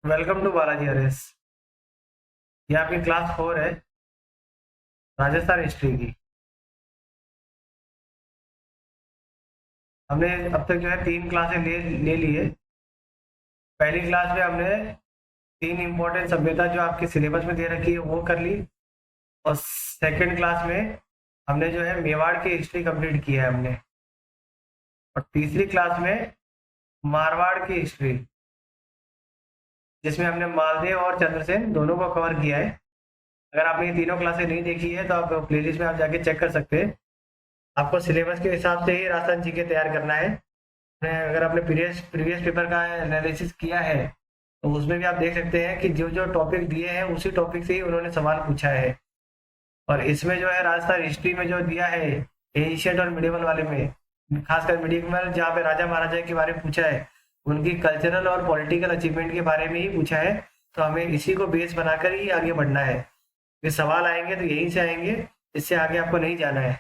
Welcome to Balaji RS. ये आपकी class 4 है, राजस्थान हिस्ट्री की। हमने अब तक जो है 3 क्लासें ले ले ली है। पहली क्लास में हमने 3 इम्पोर्टेंट सभ्यता जो आपके सिलेबस में दे रखी है वो कर ली। और सेकंड क्लास में हमने जो है मेवाड़ की हिस्ट्री कंप्लीट की है हमने। और तीसरी क्लास में मारवाड़ की हिस्ट्री, जिसमें हमने मालदेव और चंद्रसेन दोनों को कवर किया है। अगर आपने ये तीनों क्लासें नहीं देखी है तो आप प्लेलिस्ट में आप जाके चेक कर सकते हैं। आपको सिलेबस के हिसाब से ही राजस्थान जीके तैयार करना है। अगर आपने प्रीवियस प्रीवियस पेपर का एनालिसिस किया है तो उसमें भी आप देख सकते हैं कि जो जो टॉपिक दिए हैं उसी टॉपिक से ही उन्होंने सवाल पूछा है। और इसमें जो है राजस्थान हिस्ट्री में जो दिया है एशियट और मिडिवल वाले में, खासकर मिडिवल जहाँ पे राजा महाराजा के बारे में पूछा है, उनकी कल्चरल और पॉलिटिकल अचीवमेंट के बारे में ही पूछा है। तो हमें इसी को बेस बनाकर ही आगे बढ़ना है। ये सवाल आएंगे तो यहीं से आएंगे, इससे आगे आपको नहीं जाना है।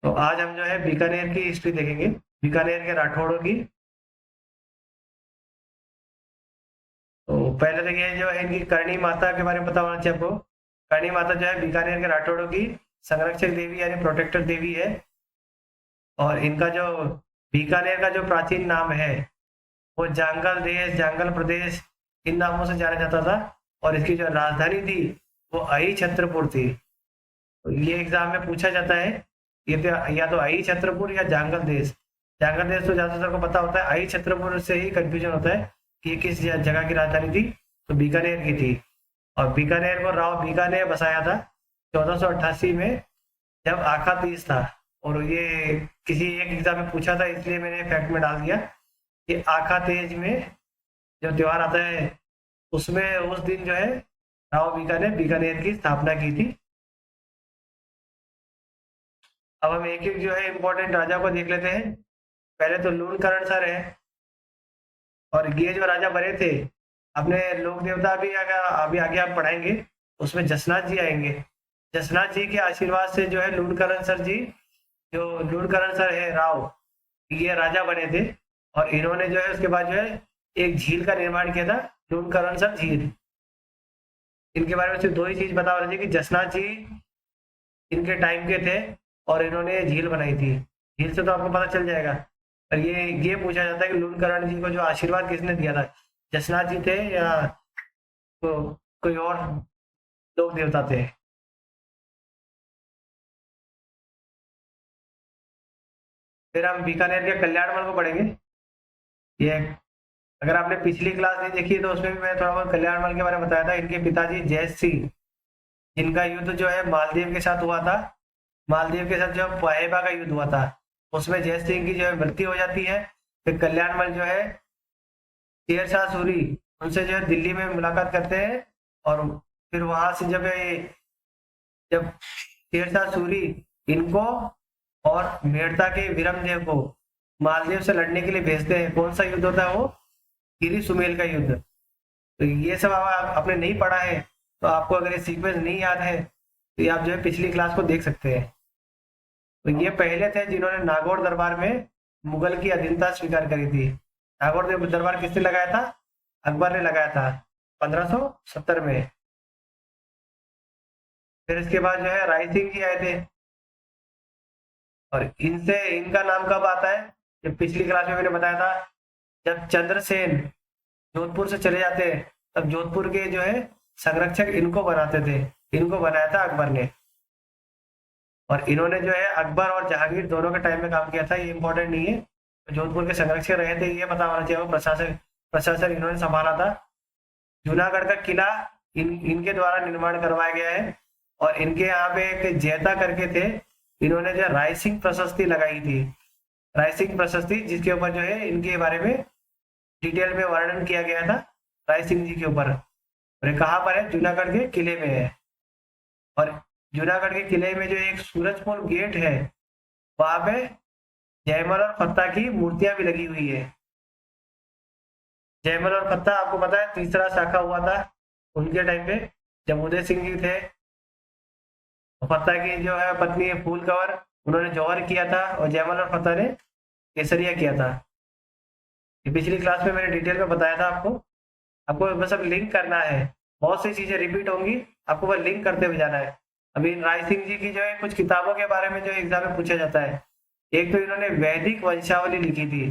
तो आज हम जो है बीकानेर की हिस्ट्री देखेंगे, बीकानेर के राठौड़ों की। तो पहले तो ये जो है इनकी करणी माता के बारे में पता होना चाहिए आपको। करणी माता जो है बीकानेर के राठौड़ों की संरक्षक देवी यानी प्रोटेक्टर देवी है। और इनका जो बीकानेर का जो प्राचीन नाम है वो जांगल देश, जांगल प्रदेश, इन नामों से जाना जाता था। और इसकी जो राजधानी थी वो अहि छत्रपुर थी। तो ये एग्जाम में पूछा जाता है, ये तो या तो अहि छत्रपुर या जांगल देश। जांगल देश तो ज्यादातर को पता होता है, अहि छत्रपुर से ही कंफ्यूजन होता है कि ये किस जगह की राजधानी थी। तो बीकानेर की थी। और बीकानेर को राव बीका ने बसाया था 1488 में, जब आखा तीज था। और ये किसी एक एग्जाम में पूछा था, इसलिए मैंने फैक्ट में डाल दिया कि आखा तीज में जो त्योहार आता है उसमें उस दिन जो है राव बीका ने बीकानेर की स्थापना की थी। अब हम एक एक जो है इम्पोर्टेंट राजा को देख लेते हैं। पहले तो लूणकरण सर है। और ये जो राजा बने थे, अपने लोक देवता भी अभी आगे आप पढ़ाएंगे, उसमें जसनाथ जी आएंगे। जसनाथ जी के आशीर्वाद से जो है लूणकरण सर जी, जो लूणकरण सर है राव, ये राजा बने थे। और इन्होंने जो है उसके बाद जो है एक झील का निर्माण किया था, लूणकरण सर झील। इनके बारे में सिर्फ दो ही चीज बता रहे थे कि जसनाथ जी इनके टाइम के थे और इन्होंने ये झील बनाई थी। झील से तो आपको पता चल जाएगा। और ये पूछा जाता है कि लूणकरण जी को जो आशीर्वाद किसने दिया था, जसनाथ जी थे या को, कोई और लोक देवता थे। फिर हम बीकानेर के कल्याणमल को पढ़ेंगे। ये अगर आपने पिछली क्लास नहीं देखी है तो उसमें भी मैं थोड़ा बहुत कल्याणमल के बारे में बताया था। इनके पिताजी जय सिंह, इनका युद्ध जो है मालदीव के साथ हुआ था। मालदीव के साथ जो पहेबा का युद्ध हुआ था, उसमें जय सिंह की जो है मृत्यु हो जाती है। फिर कल्याणमल जो है शेरशाह सूरी, उनसे जो है दिल्ली में मुलाकात करते हैं। और फिर वहां से जब शेरशाह सूरी इनको और मेड़ता के विरमदेव को मालदीव से लड़ने के लिए भेजते हैं। कौन सा युद्ध होता है वो? गिरी सुमेल का युद्ध। तो ये सब आपने नहीं पढ़ा है, तो आपको अगर ये सीक्वेंस नहीं याद है तो ये आप जो है पिछली क्लास को देख सकते हैं। तो ये पहले थे जिन्होंने नागौर दरबार में मुगल की अधीनता स्वीकार करी थी। नागौर दरबार किसने लगाया था? अकबर ने लगाया था 1570 में। फिर इसके बाद जो है राय सिंह जी आए थे। और इनसे इनका नाम कब आता है? जब पिछली क्लास में मैंने बताया था, जब चंद्रसेन जोधपुर से चले जाते हैं तब जोधपुर के जो है संरक्षक इनको बनाते थे। इनको बनाया था अकबर ने। और इन्होंने जो है अकबर और जहांगीर दोनों के टाइम में काम किया था, ये इंपॉर्टेंट नहीं है। तो जोधपुर के संरक्षक रहे थे ये पता होना चाहिए। प्रशासन प्रशासन इन्होंने संभाला था। जूनागढ़ का किला इनके द्वारा निर्माण करवाया गया है। और इनके यहाँ पे एक जैता करके थे, इन्होंने जो राय सिंह प्रशस्ति लगाई थी। राय सिंह प्रशस्ति, जिसके ऊपर जो है इनके बारे में डिटेल में वर्णन किया गया था राय सिंह जी के ऊपर। और ये कहाँ पर है? जूनागढ़ के किले में है। और जूनागढ़ के किले में जो एक सूरजपुर गेट है, वहां पे जयमल और फत्ता की मूर्तियां भी लगी हुई है। जयमल और फत्ता आपको पता है तीसरा शाखा हुआ था उनके टाइम पे, जब उदय सिंह जी थे। फत्ता की जो है पत्नी फूल कंवर, उन्होंने जौहर किया था और जयमल और फत्ता ने केसरिया किया था। ये पिछली क्लास में मैंने डिटेल में बताया था आपको। आपको बस अब लिंक करना है, बहुत सी चीजें रिपीट होंगी, आपको बस लिंक करते हुए जाना है। अभी राय सिंह जी की जो है कुछ किताबों के बारे में जो एग्जाम में पूछा जाता है। एक तो इन्होंने वैदिक वंशावली लिखी थी,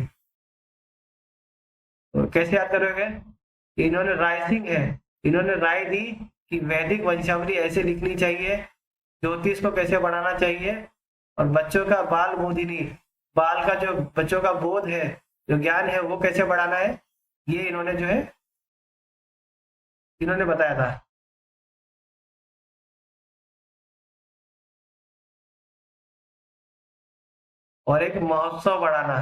तो कैसे याद करोगे? इन्होंने राय सिंह है, इन्होंने राय दी कि वैदिक वंशावली ऐसे लिखनी चाहिए, ज्योतिष को कैसे बढ़ाना चाहिए, और बच्चों का बाल बोधिनी, बाल का जो बच्चों का बोध है, जो ज्ञान है वो कैसे बढ़ाना है, ये इन्होंने जो है इन्होंने बताया था। और एक महोत्सव बढ़ाना,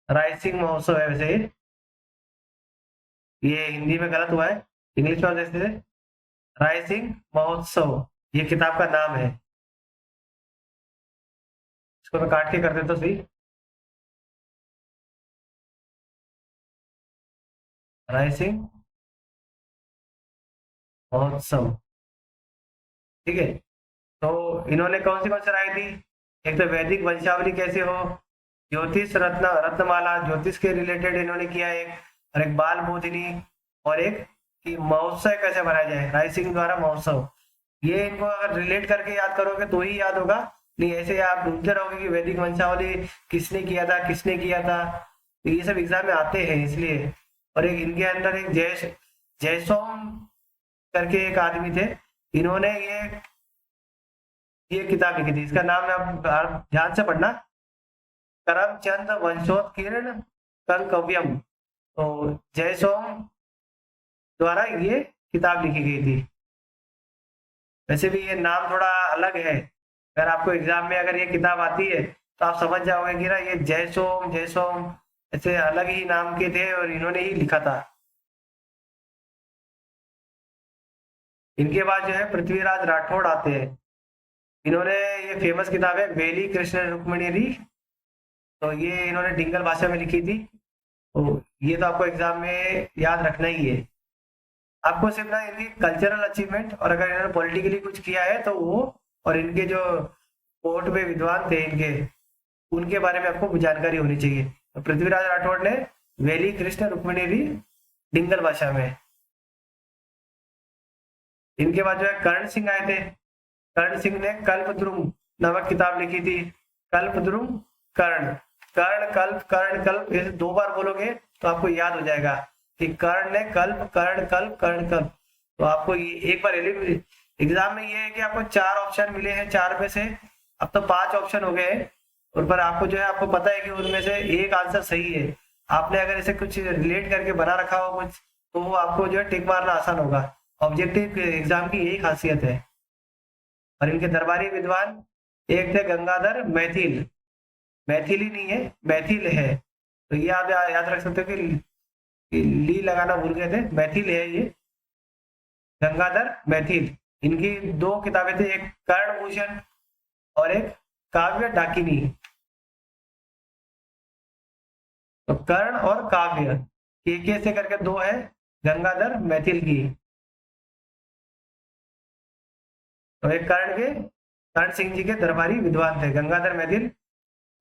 राइसिंग महोत्सव है वैसे ये हिंदी में गलत हुआ है, इंग्लिश में जैसे राइसिंग महोत्सव ये किताब का नाम है। इसको मैं काट के कर देता हूँ सही। राइसिंग महोत्सव, ठीक है। तो इन्होंने कौन सी राय दी? एक तो वैदिक वंशावली कैसे हो, ज्योतिष रत्नमाला ज्योतिष के रिलेटेड इन्होंने किया एक, और एक बाल बोधिनी, और एक कि महोत्सव कैसे बनाया जाए, राय सिंह द्वारा महोत्सव। ये इनको अगर रिलेट करके याद करोगे तो ही याद होगा, नहीं ऐसे आप ढूंढते रहोगे कि वैदिक वंशावली किसने किया था किसने किया था। तो ये सब एग्जाम में आते हैं इसलिए। और एक इनके अंदर एक जयसोम करके एक आदमी थे, इन्होंने ये किताब लिखी थी, इसका नाम है आप ध्यान से पढ़ना, करमचंद वंशोत्कीर्ण कंकव्यम। तो जयसोम द्वारा ये किताब लिखी गई थी। वैसे भी ये नाम थोड़ा अलग है, अगर आपको एग्जाम में अगर ये किताब आती है तो आप समझ जाओगे कि ना ये जयसोम जयसोम ऐसे अलग ही नाम के थे और इन्होंने ही लिखा था। इनके बाद जो है पृथ्वीराज राठौड़ आते हैं, इन्होंने ये फेमस किताब है बेली कृष्ण रुक्मिणी री, तो ये इन्होंने डिंगल भाषा में लिखी थी। तो ये तो आपको एग्जाम में याद रखना ही है। आपको सिर्फ ना इनकी कल्चरल अचीवमेंट और अगर इन्होंने पॉलिटिकली कुछ किया है तो वो, और इनके जो कोर्ट में विद्वान थे इनके, उनके बारे में आपको जानकारी होनी चाहिए। तो पृथ्वीराज राठौड़ ने वेली कृष्ण रुक्मिणी री डिंगल भाषा में। इनके बाद जो है कर्ण सिंह आए थे, कर्ण सिंह ने कल्पद्रुम नामक किताब लिखी थी। कल्पद्रुम कर्ण, कर्ण कल्प कर्ण कल्प ऐसे दो बार बोलोगे तो आपको याद हो जाएगा कि कर्ण ने कल्प कर्ण कल्प कर्ण कल्प। तो आपको ये एक बार एग्जाम में ये है कि आपको 4 ऑप्शन मिले हैं, 4 में से अब तो 5 ऑप्शन हो गए हैं, और पर आपको जो है आपको पता है कि उनमें से एक आंसर सही है। आपने अगर इसे कुछ रिलेट करके बना रखा हो कुछ, तो वो आपको जो है टिक मारना आसान होगा। ऑब्जेक्टिव एग्जाम की यही खासियत है। और इनके दरबारी विद्वान एक थे गंगाधर मैथिल, मैथिली नहीं है मैथिल है, तो ये आप याद रख सकते हो कि ली लगाना भूल गए थे, मैथिल है ये, गंगाधर मैथिल। इनकी 2 किताबें थी, एक कर्ण भूषण और एक काव्य डाकिनी। तो कर्ण और काव्य के से करके 2 है गंगाधर मैथिल की। तो एक कर्ण सिंह जी के दरबारी विद्वान थे गंगाधर मैथिल।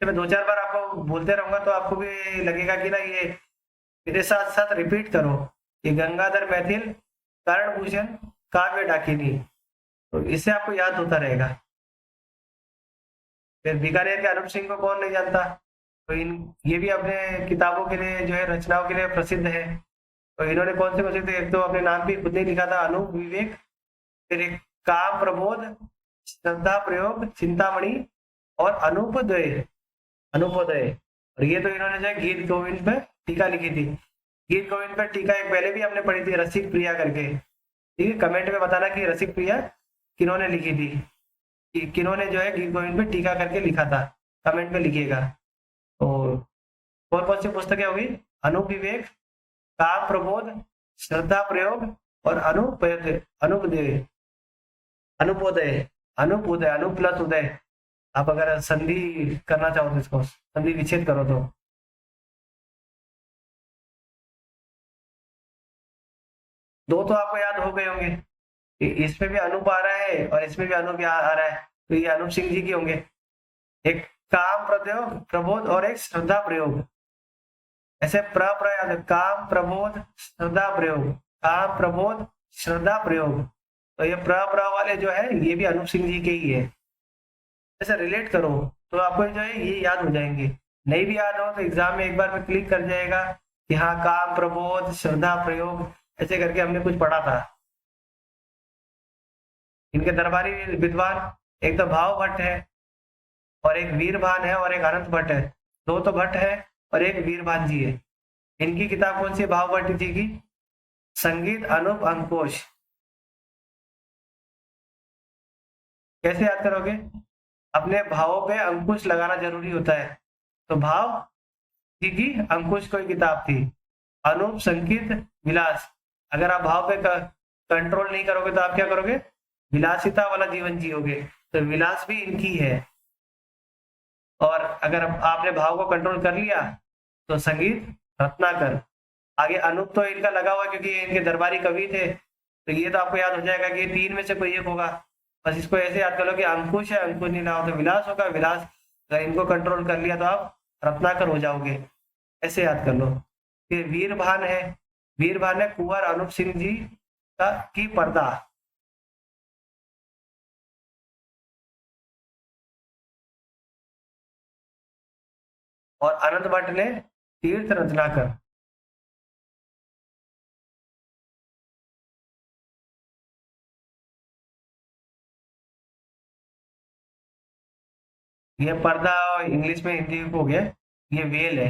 मैं 2-4 बार आपको बोलते रहूंगा तो आपको भी लगेगा कि ना ये मेरे साथ साथ रिपीट करो, ये गंगाधर मैथिल, कर्ण भूषण, काव्य डाकिनी, तो इससे आपको याद होता रहेगा। फिर बीकानेर के अनूप सिंह को कौन नहीं जानता, तो इन ये भी अपने किताबों के लिए जो है रचनाओं के लिए प्रसिद्ध है। तो इन्होंने कौन से प्रसिद्ध, एक तो अपने नाम भी खुद ने लिखा था अनूप विवेक, फिर एक काम प्रबोध, श्रद्धा प्रयोग, चिंतामणि और अनूपोदय, अनूपोदय। और ये तो इन्होंने जो है गीत गोविंद पे टीका लिखी थी। गीत गोविंद पे टीका एक पहले भी हमने पढ़ी थी, रसिक प्रिया करके। ठीक है, कमेंट में बताना कि रसिक प्रिया किन्होंने लिखी थी, कि किन्होंने जो है गीत गोविंद पे टीका करके लिखा था, कमेंट में लिखिएगा। और कौन सी पुस्तकें होगी? अनुविवेक, काम प्रबोध, श्रद्धा प्रयोग और अनुपयोदय, अनुपदय, अनुपोदय, अनुपोदय, अनु प्लस उदय। आप अगर संधि करना चाहो तो इसको संधि विच्छेद करो तो। दो तो आपको याद हो गए होंगे, इसमें भी अनूप आ रहा है और इसमें भी अनूप आ रहा है, तो ये अनूप सिंह जी के होंगे। एक काम प्रयोग प्रबोध और एक श्रद्धा प्रयोग। ऐसे प्रयाग काम प्रबोध श्रद्धा प्रयोग, काम प्रबोध श्रद्धा प्रयोग। तो ये प्र वाले जो है ये भी अनूप सिंह जी के ही है। ऐसे रिलेट करो तो आपको जो है ये याद हो जाएंगे। नहीं भी याद हो तो एग्जाम में एक बार में क्लिक कर जाएगा कि हाँ काम प्रबोध श्रद्धा प्रयोग ऐसे करके हमने कुछ पढ़ा था। इनके दरबारी विद्वान एक तो भाव भट्ट है और एक वीरभान है और एक अनंत भट्ट है। दो तो भट्ट है और एक वीरभान जी है। इनकी किताब कौन सी है भाव भट्ट जी की? संगीत अनूप अंकुश। कैसे याद करोगे? अपने भावों पे अंकुश लगाना जरूरी होता है। तो भाव जी की अंकुश कोई किताब थी। अनूप संगीत विलास, अगर आप भाव पे कंट्रोल नहीं करोगे तो आप क्या करोगे? विलासिता वाला जीवन जियोगे। तो विलास भी इनकी है। और अगर आपने भाव को कंट्रोल कर लिया तो संगीत रत्नाकर। आगे अनूप तो इनका लगा हुआ क्योंकि इनके दरबारी कवि थे, तो ये तो आपको याद हो जाएगा कि तीन में से कोई एक होगा। बस इसको ऐसे याद कर लो कि अंकुश है, अंकुश नहीं ना हो तो विलास होगा, विलास अगर इनको कंट्रोल कर लिया तो आप रत्नाकर हो जाओगे। ऐसे याद कर लो। फिर वीरभान है, वीरभान है कुंवर अनूप सिंह जी का की पर्दा। और अनंत भट्ट ने तीर्थ रत्नाकर। ये पर्दा इंग्लिश में हिंदी हो गया, ये वेल है।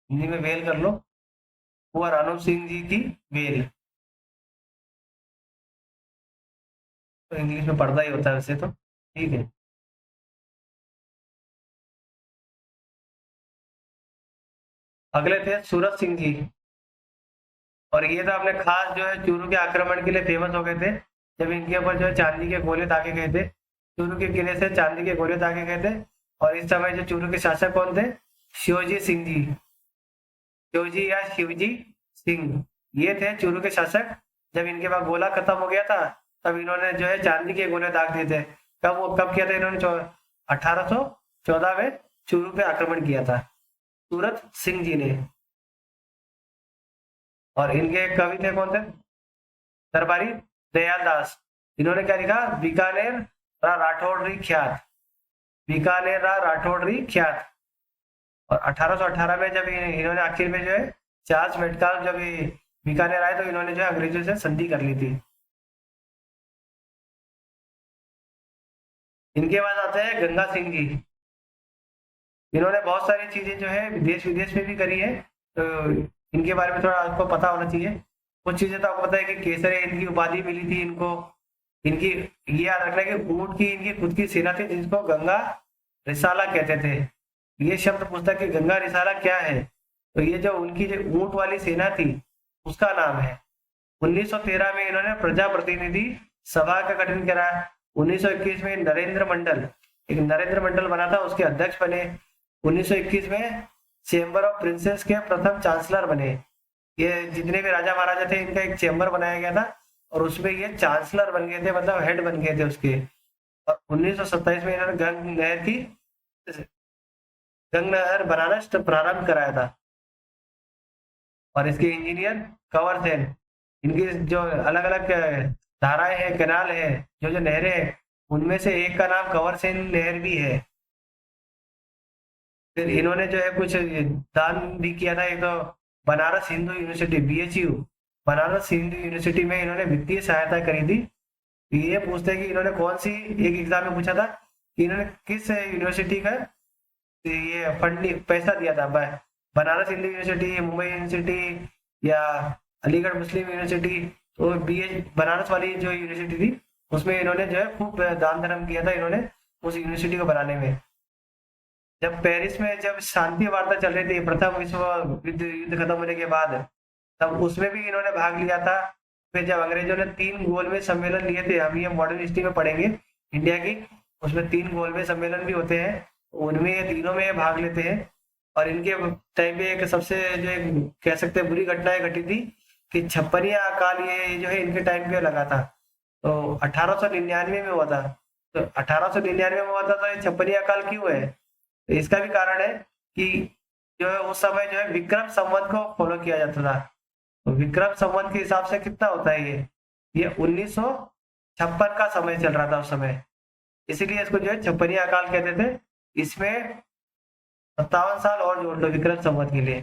हिंदी में वेल कर लो, कुंवर अनूप सिंह जी की वेल। तो इंग्लिश में पर्दा ही होता है वैसे तो, ठीक है। अगले थे सूरत सिंह जी। और ये तो अपने खास जो है चूरू के आक्रमण के लिए फेमस हो गए थे, जब इनके ऊपर जो है चांदी के गोले दागे गए थे। चूरू के किले से चांदी के गोले दागे गए थे। और इस समय जो चूरू के शासक कौन थे? शिवजी सिंह जी। शिवजी या शिवजी सिंह, ये थे चूरू के शासक। जब इनके पास गोला खत्म हो गया था तब इन्होंने जो है चांदी के गोले दाग दिए थे। कब किया था इन्होंने? 1814 में चूरू पे आक्रमण किया था सूरत सिंह जी ने। और इनके कवि थे कौन थे? दरबारी दयाल दास। इन्होंने क्या लिखा? बीकानेर रा राठौड़ी ख्यात, बीकानेर रा राठौड़ी ख्यात। और 1818 में जब इन्होंने आखिर में जो है चार्ल्स मेटकाल जब बीकानेर आए तो इन्होंने जो है अंग्रेजों से संधि कर ली थी। इनके बाद आते हैं गंगा सिंह जी। इन्होंने बहुत सारी चीजें जो है देश विदेश में भी करी है, तो इनके बारे में थोड़ा आपको पता होना चाहिए। कुछ चीजें तो आपको पता है कि केसर इनकी उपाधि मिली थी इनको। इनकी ये याद रखना है कि ऊंट की इनकी खुद की सेना थी जिसको गंगा रिसाला कहते थे। ये शब्द पूछता है कि गंगा रिसाला क्या है, तो ये जो उनकी जो ऊंट वाली सेना थी उसका नाम है। 1913 में इन्होंने प्रजा प्रतिनिधि सभा का गठन करा। 1921 में नरेंद्र मंडल, एक नरेंद्र मंडल बना था, उसके अध्यक्ष बने। 1921 में चेंबर ऑफ प्रिंसेस के प्रथम चांसलर बने। ये जितने भी राजा महाराजा थे इनका एक चेंबर बनाया गया था और उसमें ये चांसलर बन गए थे, मतलब हेड बन गए थे उसके। और 1927 में इन्होंने गंग नहर बनाना प्रारंभ कराया था। और इसके इंजीनियर कंवर सेन। इनकी जो अलग अलग धाराएं हैं, कैनाल है, जो नहरें हैं, उनमें से एक का नाम कंवर सेन नहर भी है। फिर इन्होंने जो है कुछ दान भी किया था। एक तो Banaras Hindu university BHU, Banaras Hindu university में इन्होंने वित्तीय सहायता करी थी। ये पूछते हैं कि इन्होंने कौन सी, एक एग्जाम में पूछा था कि इन्होंने किस यूनिवर्सिटी का ये फंड पैसा दिया था। बनारस हिंदू यूनिवर्सिटी, मुंबई यूनिवर्सिटी या अलीगढ़ मुस्लिम यूनिवर्सिटी। तो बनारस वाली जो यूनिवर्सिटी थी उसमें इन्होंने जो है खूब दान धर्म किया था इन्होंने उस यूनिवर्सिटी को बनाने में। जब पेरिस में जब शांति वार्ता चल रही थी प्रथम विश्व युद्ध खत्म होने के बाद, तब उसमें भी इन्होंने भाग लिया था। फिर जब अंग्रेजों ने 3 गोलमेज सम्मेलन लिए थे, हम ये मॉडर्न हिस्ट्री में पढ़ेंगे इंडिया की, उसमें 3 गोलमेज सम्मेलन भी होते हैं, उनमें ये तीनों में ये भाग लेते हैं। और इनके टाइम पे एक सबसे जो एक कह सकते हैं बुरी घटनाएं घटी थी कि छप्पनिया अकाल ये जो है इनके टाइम पे लगा था। तो 1899 में हुआ था। तो 1899 में हुआ था तो ये छप्पनिया अकाल क्यों है? तो इसका भी कारण है कि जो है उस समय जो है विक्रम संवत को फॉलो किया जाता था। तो विक्रम संवत के हिसाब से कितना होता है ये 1956 का समय चल रहा था उस समय, इसीलिए इसको जो है छप्पनिया अकाल कहते थे। इसमें 57 साल और जोड़ लो विक्रम संवत के लिए।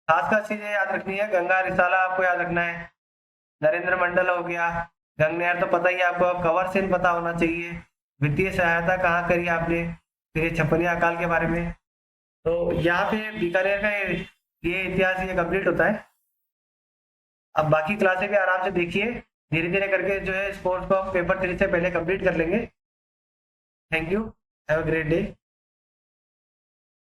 खास खास चीजें याद रखनी है, गंगा रिसाला आपको याद रखना है, नरेंद्र मंडल हो गया, गंगनहर तो पता ही है आपको, कंवर सेन पता होना चाहिए, वित्तीय सहायता कहाँ करी आपने, फिर ये छप्पनिया अकाल के बारे में। तो यहाँ पे बीकानेर का ये इतिहास ये कंप्लीट होता है। अब बाकी क्लासें भी आराम से देखिए, धीरे धीरे करके जो है स्पोर्ट्स को पेपर 3 से पहले कंप्लीट कर लेंगे। Thank you, have a great day.